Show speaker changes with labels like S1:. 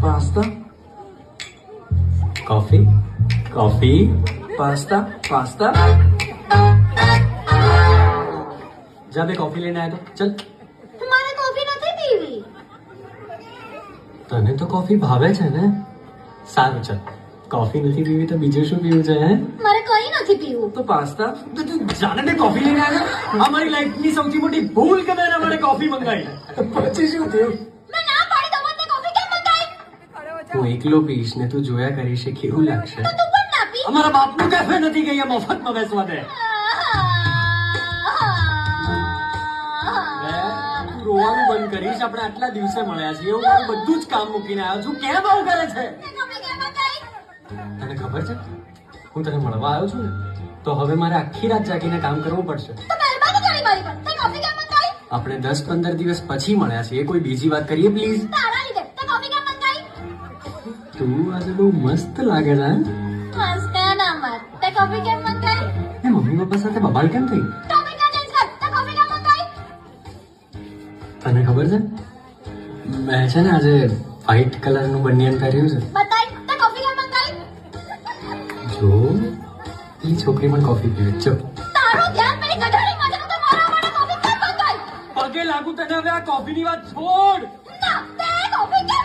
S1: Pasta
S2: coffee coffee
S1: pasta pasta
S2: जा बे coffee लेने आया तो चल
S3: મારે કોફી નથી પીવી.
S2: તને તો કોફી ભાવે છે ને સારું ચલ કોફી નથી પીવી તો બીજું શું પીવું છે હે
S3: મારે કઈ નથી પીવું.
S1: તો પાસ્તા
S2: તો તું જાણે ને કોફી લઈને આવ્યા અમારી લાઈફની સૌથી મોટી ભૂલ કે મેં અમારે કોફી મંગાવી
S1: પછી શું થયું?
S3: મેં ના પાડી તો મને કોફી કેમ મંગાઈ?
S2: હું એકલો પીશ ને તું જોયા કરીશ કે કેવું લાગશે
S3: તો તું પણ ના પી.
S2: અમારા બાપનું કેફે નથી ગઈ મફતમાં બેસવા દે તું રોવાનું બંધ કરીશ આપણે આટલા દિવસે મળ્યા છીએ હું મારું બધું જ કામ મૂકીને આવ્યો છું કેમ આવું કરે છે
S3: મેં કોફી કેમ મંગાઈ?
S2: તને ખબર છે હું તને મળવા આવ્યો છું ને તો હવે મારે આખી રાત જાગીને કામ કરવું પડશે
S3: તો મહેરબાની કરી મારી પર. તે કોફી કેમ મંગાઈ?
S2: આપણે 10-15 દિવસ પછી મળ્યા છીએ કોઈ બીજી વાત કરીએ પ્લીઝ
S3: તારા લીધે. તે કોફી કેમ મંગાઈ?
S2: તું આજે બહુ મસ્ત લાગે છે હે?
S3: મસ્ત ના મત. તે કોફી કેમ મંગાઈ?
S2: એ મમ્મી પપ્પા સાથે બબાલ કેમ થઈ
S3: ટોપિક ના ચેન્જ કર. તે કોફી કેમ મંગાઈ?
S2: તને ખબર છે મેં છે ને આજે વ્હાઈટ કલરનું બનિયન પહેર્યું છે
S3: બતાઈ. તે કોફી કેમ મંગાઈ?
S2: જો એ છોકરી પણ કોફી પીવે ચો
S3: તારું ધ્યાન પેલી ગધાડી માં છે તો મારા માટે કોફી કેમ મંગાઈ?
S2: પગે લાગુ તને હવે આ કોફીની વાત છોડ
S3: ના, તે કોફી કેમ